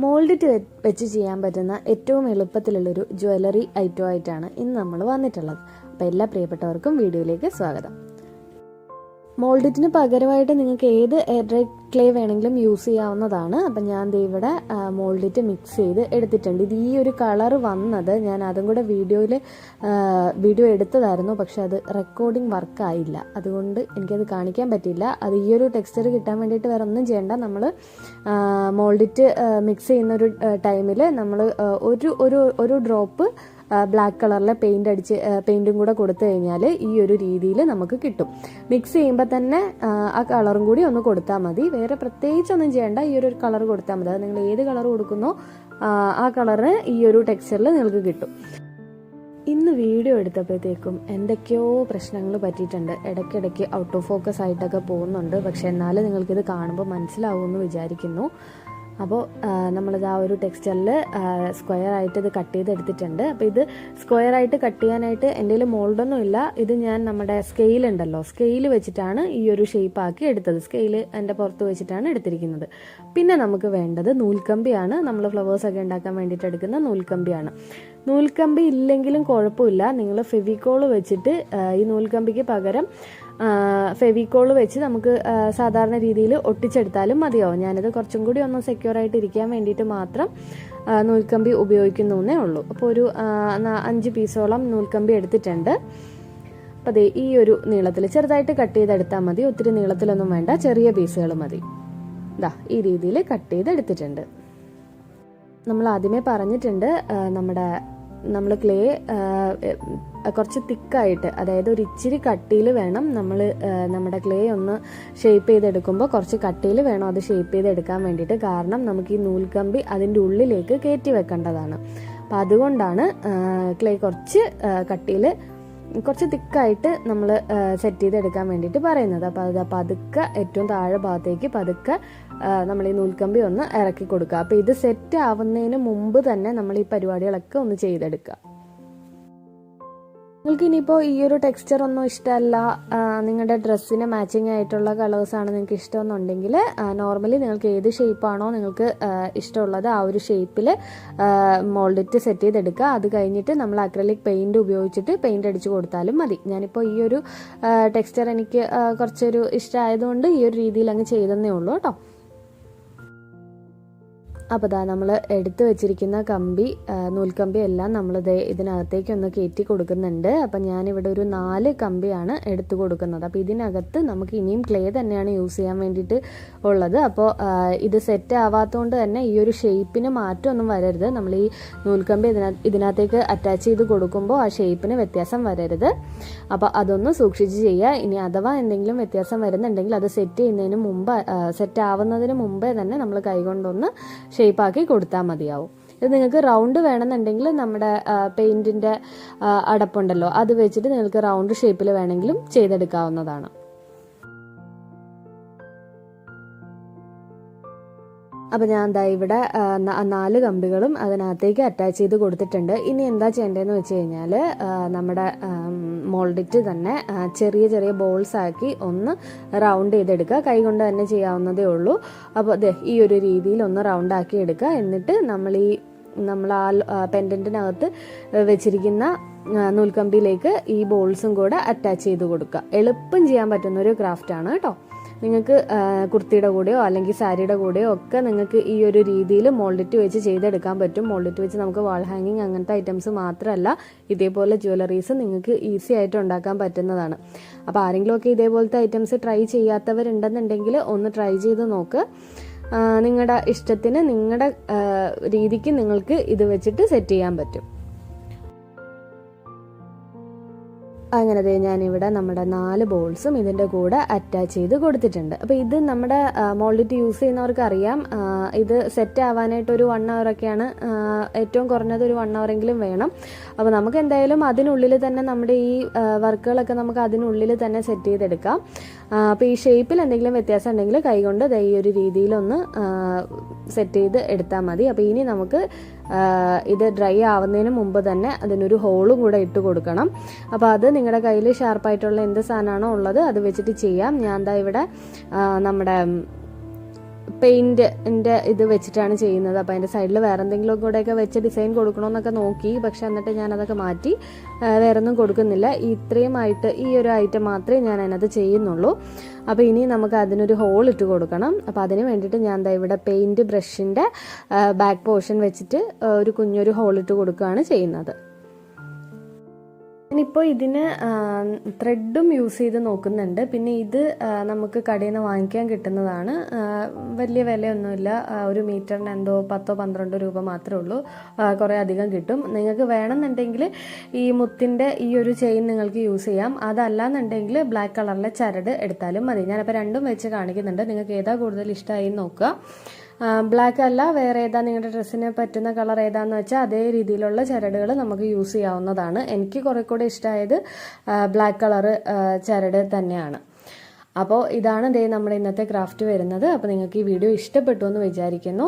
Mould it വെച്ച് ചെയ്യാൻ പറ്റുന്ന ഏറ്റവും എളുപ്പത്തിലുള്ളൊരു ജ്വല്ലറി ഐറ്റം ആയിട്ടാണ് ഇന്ന് നമ്മൾ വന്നിട്ടുള്ളത്. അപ്പോൾ എല്ലാ പ്രിയപ്പെട്ടവർക്കും വീഡിയോയിലേക്ക് സ്വാഗതം. മോൾഡിറ്റിന് പകരമായിട്ട് നിങ്ങൾക്ക് ഏത് എയർ ഡ്രൈ ക്ലേ വേണമെങ്കിലും യൂസ് ചെയ്യാവുന്നതാണ്. അപ്പം ഞാൻ ഇവിടെ മോൾഡിറ്റ് മിക്സ് ചെയ്ത് എടുത്തിട്ടുണ്ട്. ഇത് ഈ ഒരു കളർ വന്നത് ഞാൻ അതും കൂടെ വീഡിയോ എടുത്തതായിരുന്നു, പക്ഷെ അത് റെക്കോർഡിംഗ് വർക്കായില്ല, അതുകൊണ്ട് എനിക്കത് കാണിക്കാൻ പറ്റില്ല. അത് ഈ ഒരു ടെക്സ്ചർ കിട്ടാൻ വേണ്ടിയിട്ട് വേറെ ഒന്നും ചെയ്യേണ്ട. നമ്മൾ മോൾഡിറ്റ് മിക്സ് ചെയ്യുന്ന ഒരു ടൈമിൽ നമ്മൾ ഒരു ഡ്രോപ്പ് ബ്ലാക്ക് കളറിലെ പെയിൻറ്റും കൂടെ കൊടുത്തു കഴിഞ്ഞാൽ ഈ ഒരു രീതിയിൽ നമുക്ക് കിട്ടും. മിക്സ് ചെയ്യുമ്പോൾ തന്നെ ആ കളറും കൂടി ഒന്ന് കൊടുത്താൽ മതി. വേറെ പ്രത്യേകിച്ചൊന്നും ചെയ്യേണ്ട, ഈ ഒരു കളർ കൊടുത്താൽ മതി. അത് നിങ്ങൾ ഏത് കളർ കൊടുക്കുന്നോ ആ കളറ് ഈ ഒരു ടെക്സ്ചറിൽ നിങ്ങൾക്ക് കിട്ടും. ഇന്ന് വീഡിയോ എടുത്തപ്പോഴത്തേക്കും എന്തൊക്കെയോ പ്രശ്നങ്ങൾ പറ്റിയിട്ടുണ്ട്. ഇടയ്ക്കിടയ്ക്ക് ഔട്ട് ഓഫ് ഫോക്കസ് ആയിട്ടൊക്കെ പോകുന്നുണ്ട്. പക്ഷെ എന്നാലും നിങ്ങൾക്കിത് കാണുമ്പോൾ മനസ്സിലാവുമെന്ന് വിചാരിക്കുന്നു. അപ്പോൾ നമ്മളിത് ആ ഒരു ടെക്സ്ചറിൽ സ്ക്വയർ ആയിട്ട് ഇത് കട്ട് ചെയ്തെടുത്തിട്ടുണ്ട്. അപ്പോൾ ഇത് സ്ക്വയർ ആയിട്ട് കട്ട് ചെയ്യാനായിട്ട് എൻ്റെ കയ്യിൽ മോൾഡൊന്നും ഇല്ല. ഇത് ഞാൻ നമ്മുടെ സ്കെയിൽ ഉണ്ടല്ലോ, സ്കെയിൽ വെച്ചിട്ടാണ് ഈ ഒരു ഷേപ്പ് ആക്കി എടുത്തത്. സ്കെയിൽ എൻ്റെ പുറത്ത് വെച്ചിട്ടാണ് എടുത്തിരിക്കുന്നത്. പിന്നെ നമുക്ക് വേണ്ടത് നൂൽക്കമ്പിയാണ്. നമ്മൾ ഫ്ലവേഴ്സൊക്കെ ഉണ്ടാക്കാൻ വേണ്ടിയിട്ട് എടുക്കുന്ന നൂൽക്കമ്പിയാണ്. നൂൽക്കമ്പി ഇല്ലെങ്കിലും കുഴപ്പമില്ല, നിങ്ങൾ ഫെവിക്കോൾ വെച്ചിട്ട് ഈ നൂൽക്കമ്പിക്ക് പകരം ഫെവിക്കോൾ വെച്ച് നമുക്ക് സാധാരണ രീതിയിൽ ഒട്ടിച്ചെടുത്താലും മതിയാവും. ഞാനിത് കുറച്ചും കൂടി ഒന്ന് സെക്യൂർ ആയിട്ട് ഇരിക്കാൻ വേണ്ടിയിട്ട് മാത്രം നൂൽക്കമ്പി ഉപയോഗിക്കുന്നേ ഉള്ളൂ. അപ്പോൾ ഒരു 5 പീസോളം നൂൽക്കമ്പി എടുത്തിട്ടുണ്ട്. അപ്പോൾ അതേ ഈ ഒരു നീളത്തിൽ ചെറുതായിട്ട് കട്ട് ചെയ്തെടുത്താൽ മതി, ഒത്തിരി നീളത്തിലൊന്നും വേണ്ട, ചെറിയ പീസുകൾ മതി. ഈ രീതിയിൽ കട്ട് ചെയ്തെടുത്തിട്ടുണ്ട്. നമ്മൾ ആദ്യമേ പറഞ്ഞിട്ടുണ്ട്, നമ്മൾ ക്ലേ കുറച്ച് തിക്കായിട്ട്, അതായത് ഒരു ഇച്ചിരി കട്ടിയിൽ വേണം നമ്മുടെ ക്ലേ ഒന്ന് ഷേപ്പ് ചെയ്തെടുക്കുമ്പോൾ കുറച്ച് കട്ടിയിൽ വേണം അത് ഷേപ്പ് ചെയ്തെടുക്കാൻ വേണ്ടിയിട്ട്. കാരണം നമുക്ക് ഈ നൂൽക്കമ്പി അതിൻ്റെ ഉള്ളിലേക്ക് കയറ്റി വെക്കേണ്ടതാണ്. അപ്പം അതുകൊണ്ടാണ് ക്ലേ കുറച്ച് കട്ടിയിൽ, കുറച്ച് തിക്കായിട്ട് നമ്മൾ സെറ്റ് ചെയ്തെടുക്കാൻ വേണ്ടിയിട്ട് പറയുന്നത്. അപ്പോൾ അത് പതുക്കെ ഏറ്റവും താഴെ ഭാഗത്തേക്ക് പതുക്കെ നമ്മൾ ഈ നൂൽക്കമ്പി ഒന്ന് ഇറക്കി കൊടുക്കുക. അപ്പോൾ ഇത് സെറ്റ് ആവുന്നതിന് മുമ്പ് തന്നെ നമ്മൾ ഈ പരിപാടികളൊക്കെ ഒന്ന് ചെയ്തെടുക്കുക. നിങ്ങൾക്ക് ഇനിയിപ്പോൾ ഈ ഒരു ടെക്സ്ചർ ഒന്നും ഇഷ്ടമല്ല, നിങ്ങളുടെ ഡ്രസ്സിന് മാച്ചിങ് ആയിട്ടുള്ള കളേഴ്സാണ് നിങ്ങൾക്ക് ഇഷ്ടമെന്നുണ്ടെങ്കിൽ നോർമലി നിങ്ങൾക്ക് ഏത് ഷേപ്പാണോ നിങ്ങൾക്ക് ഇഷ്ടമുള്ളത് ആ ഒരു ഷേപ്പിൽ മോൾഡിറ്റ് സെറ്റ് ചെയ്തെടുക്കുക. അത് കഴിഞ്ഞിട്ട് നമ്മൾ അക്രലിക് പെയിൻറ് ഉപയോഗിച്ചിട്ട് പെയിൻറ് അടിച്ച് കൊടുത്താലും മതി. ഞാനിപ്പോൾ ഈ ഒരു ടെക്സ്ചർ എനിക്ക് കുറച്ചൊരു ഇഷ്ടമായതുകൊണ്ട് ഈ ഒരു രീതിയിൽ അങ്ങ് ചെയ്തെന്നേ ഉള്ളൂ കേട്ടോ. അപ്പോൾ നമ്മൾ എടുത്തു വെച്ചിരിക്കുന്ന നൂൽക്കമ്പി എല്ലാം നമ്മൾ ഇതിനകത്തേക്ക് ഒന്ന് കയറ്റി കൊടുക്കുന്നുണ്ട്. അപ്പം ഞാനിവിടെ ഒരു 4 കമ്പിയാണ് എടുത്തു കൊടുക്കുന്നത്. അപ്പോൾ ഇതിനകത്ത് നമുക്ക് ഇനിയും ക്ലേ തന്നെയാണ് യൂസ് ചെയ്യാൻ വേണ്ടിയിട്ട് ഉള്ളത്. അപ്പോൾ ഇത് സെറ്റ് ആവാത്തതുകൊണ്ട് തന്നെ ഈ ഒരു ഷേപ്പിന് മാറ്റമൊന്നും വരരുത്. നമ്മൾ ഈ നൂൽക്കമ്പി ഇതിനകത്തേക്ക് അറ്റാച്ച് ചെയ്ത് കൊടുക്കുമ്പോൾ ആ ഷേപ്പിന് വ്യത്യാസം വരരുത്. അപ്പോൾ അതൊന്ന് സൂക്ഷിച്ച് ചെയ്യുക. ഇനി അഥവാ എന്തെങ്കിലും വ്യത്യാസം വരുന്നുണ്ടെങ്കിൽ അത് സെറ്റ് ആവുന്നതിന് മുമ്പേ തന്നെ നമ്മൾ കൈകൊണ്ടൊന്ന് ഷേപ്പാക്കി കൊടുത്താൽ മതിയാവും. ഇത് നിങ്ങൾക്ക് റൗണ്ട് വേണമെന്നുണ്ടെങ്കിൽ നമ്മുടെ പെയിൻറ്റിൻ്റെ അടപ്പുണ്ടല്ലോ, അത് വെച്ചിട്ട് നിങ്ങൾക്ക് റൗണ്ട് ഷേപ്പിൽ വേണമെങ്കിലും ചെയ്തെടുക്കാവുന്നതാണ്. അപ്പോൾ ഞാൻ ഇവിടെ 4 കമ്പികളും അതിനകത്തേക്ക് അറ്റാച്ച് ചെയ്ത് കൊടുത്തിട്ടുണ്ട്. ഇനി എന്താ ചെയ്യേണ്ടതെന്ന് വെച്ച് കഴിഞ്ഞാൽ നമ്മുടെ മോൾഡിറ്റ് തന്നെ ചെറിയ ചെറിയ ബോൾസ് ആക്കി ഒന്ന് റൗണ്ട് ചെയ്തെടുക്കുക. കൈകൊണ്ട് തന്നെ ചെയ്യാവുന്നതേ ഉള്ളൂ. അപ്പോൾ ഈ ഒരു രീതിയിൽ ഒന്ന് റൗണ്ട് ആക്കി എടുക്കുക. എന്നിട്ട് നമ്മൾ ആ പെൻഡൻറ്റിനകത്ത് വെച്ചിരിക്കുന്ന നൂൽക്കമ്പിയിലേക്ക് ഈ ബോൾസും കൂടെ അറ്റാച്ച് ചെയ്ത് കൊടുക്കുക. എളുപ്പം ചെയ്യാൻ പറ്റുന്നൊരു ക്രാഫ്റ്റാണ് കേട്ടോ. നിങ്ങൾക്ക് കുർത്തിയുടെ കൂടെയോ അല്ലെങ്കിൽ സാരിയുടെ കൂടെയോ ഒക്കെ നിങ്ങൾക്ക് ഈ ഒരു രീതിയിൽ മോൾഡിറ്റ് വെച്ച് ചെയ്തെടുക്കാൻ പറ്റും. മോൾഡിറ്റ് വെച്ച് നമുക്ക് വാൾ ഹാങ്ങിങ് അങ്ങനത്തെ ഐറ്റംസ് മാത്രമല്ല, ഇതേപോലെ ജ്വല്ലറീസ് നിങ്ങൾക്ക് ഈസി ആയിട്ട് ഉണ്ടാക്കാൻ പറ്റുന്നതാണ്. അപ്പോൾ ആരെങ്കിലുമൊക്കെ ഇതേപോലത്തെ ഐറ്റംസ് ട്രൈ ചെയ്യാത്തവരുണ്ടെന്നുണ്ടെങ്കിൽ ഒന്ന് ട്രൈ ചെയ്ത് നോക്ക്. നിങ്ങളുടെ ഇഷ്ടത്തിന്, നിങ്ങളുടെ രീതിക്ക് നിങ്ങൾക്ക് ഇത് വെച്ചിട്ട് സെറ്റ് ചെയ്യാൻ പറ്റും. അങ്ങനെ ഞാനിവിടെ നമ്മുടെ 4 ബോൾസും ഇതിൻ്റെ കൂടെ അറ്റാച്ച് ചെയ്ത് കൊടുത്തിട്ടുണ്ട്. അപ്പോൾ ഇത് നമ്മുടെ മോൾഡിറ്റ് യൂസ് ചെയ്യുന്നവർക്ക് അറിയാം, ഇത് സെറ്റ് ആവാനായിട്ട് ഒരു 1 hour ഒക്കെയാണ്, ഏറ്റവും കുറഞ്ഞത് ഒരു 1 hour എങ്കിലും വേണം. അപ്പോൾ നമുക്ക് എന്തായാലും അതിനുള്ളിൽ തന്നെ നമ്മുടെ ഈ വർക്കുകളൊക്കെ നമുക്ക് അതിനുള്ളിൽ തന്നെ സെറ്റ് ചെയ്തെടുക്കാം. അപ്പോൾ ഈ ഷേപ്പിൽ എന്തെങ്കിലും വ്യത്യാസം ഉണ്ടെങ്കിൽ കൈകൊണ്ട് ഈ ഒരു രീതിയിലൊന്ന് സെറ്റ് ചെയ്ത് എടുത്താൽ മതി. അപ്പോൾ ഇനി നമുക്ക് ഇത് ഡ്രൈ ആവുന്നതിന് മുമ്പ് തന്നെ അതിനൊരു ഹോളും കൂടെ ഇട്ട് കൊടുക്കണം. അപ്പോൾ അത് നിങ്ങളുടെ കയ്യിൽ ഷാർപ്പായിട്ടുള്ള എന്ത് സാധനമാണോ ഉള്ളത് അത് വെച്ചിട്ട് ചെയ്യാം. ഞാൻ ഇവിടെ നമ്മുടെ പെയിൻറ്റിൻ്റെ ഇത് വെച്ചിട്ടാണ് ചെയ്യുന്നത്. അപ്പോൾ അതിൻ്റെ സൈഡിൽ വേറെ എന്തെങ്കിലും കൂടെയൊക്കെ വെച്ച് ഡിസൈൻ കൊടുക്കണമെന്നൊക്കെ നോക്കി, പക്ഷെ എന്നിട്ട് ഞാനതൊക്കെ മാറ്റി വേറെ ഒന്നും കൊടുക്കുന്നില്ല. ഇത്രയുമായിട്ട് ഈ ഒരു ഐറ്റം മാത്രമേ ഞാൻ അതിനകത്ത് ചെയ്യുന്നുള്ളൂ. അപ്പോൾ ഇനി നമുക്ക് അതിനൊരു ഹോൾ ഇട്ട് കൊടുക്കണം. അപ്പോൾ അതിന് വേണ്ടിയിട്ട് ഞാൻ ദാ ഇവിടെ പെയിൻറ്റ് ബ്രഷിൻ്റെ ബാക്ക് പോർഷൻ വെച്ചിട്ട് ഒരു കുഞ്ഞൊരു ഹോൾ ഇട്ട് കൊടുക്കുകയാണ് ചെയ്യുന്നത്. ഇനിയിപ്പോൾ ഇതിന് ത്രെഡും യൂസ് ചെയ്ത് നോക്കുന്നുണ്ട്. പിന്നെ ഇത് നമുക്ക് കടയിൽ നിന്ന് വാങ്ങിക്കാൻ കിട്ടുന്നതാണ്. വലിയ വിലയൊന്നുമില്ല. ഒരു മീറ്ററിന് എന്തോ 10-12 രൂപ മാത്രമേ ഉള്ളൂ. കുറേ അധികം കിട്ടും. നിങ്ങൾക്ക് വേണമെന്നുണ്ടെങ്കിൽ ഈ മുത്തിൻ്റെ ഈ ഒരു ചെയിൻ നിങ്ങൾക്ക് യൂസ് ചെയ്യാം. അതല്ലാന്നുണ്ടെങ്കിൽ ബ്ലാക്ക് കളറിലെ ചരട് എടുത്താലും മതി. ഞാനിപ്പോൾ രണ്ടും വെച്ച് കാണിക്കുന്നുണ്ട്. നിങ്ങൾക്ക് ഏതാ കൂടുതൽ ഇഷ്ടമായി നോക്കുക. ബ്ലാക്ക് അല്ല, വേറെ ഏതാ നിങ്ങളുടെ ഡ്രസ്സിന് പറ്റുന്ന കളർ ഏതാന്ന് വെച്ചാൽ അതേ രീതിയിലുള്ള ചരടുകൾ നമുക്ക് യൂസ് ചെയ്യാവുന്നതാണ്. എനിക്ക് കുറെ കൂടെ ഇഷ്ടമായത് ബ്ലാക്ക് കളർ ചരട് തന്നെയാണ്. അപ്പോൾ ഇതാണ് നമ്മുടെ ഇന്നത്തെ ക്രാഫ്റ്റ് വരുന്നത്. അപ്പോൾ നിങ്ങൾക്ക് ഈ വീഡിയോ ഇഷ്ടപ്പെട്ടു എന്ന് വിചാരിക്കുന്നു.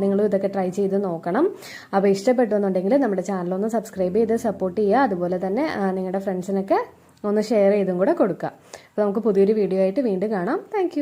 നിങ്ങളും ഇതൊക്കെ ട്രൈ ചെയ്ത് നോക്കണം. അപ്പോൾ ഇഷ്ടപ്പെട്ടു എന്നുണ്ടെങ്കിൽ നമ്മുടെ ചാനലൊന്ന് സബ്സ്ക്രൈബ് ചെയ്ത് സപ്പോർട്ട് ചെയ്യുക. അതുപോലെ തന്നെ നിങ്ങളുടെ ഫ്രണ്ട്സിനൊക്കെ ഒന്ന് ഷെയർ ചെയ്തും കൂടെ കൊടുക്കുക. അപ്പോൾ നമുക്ക് പുതിയൊരു വീഡിയോ ആയിട്ട് വീണ്ടും കാണാം. താങ്ക്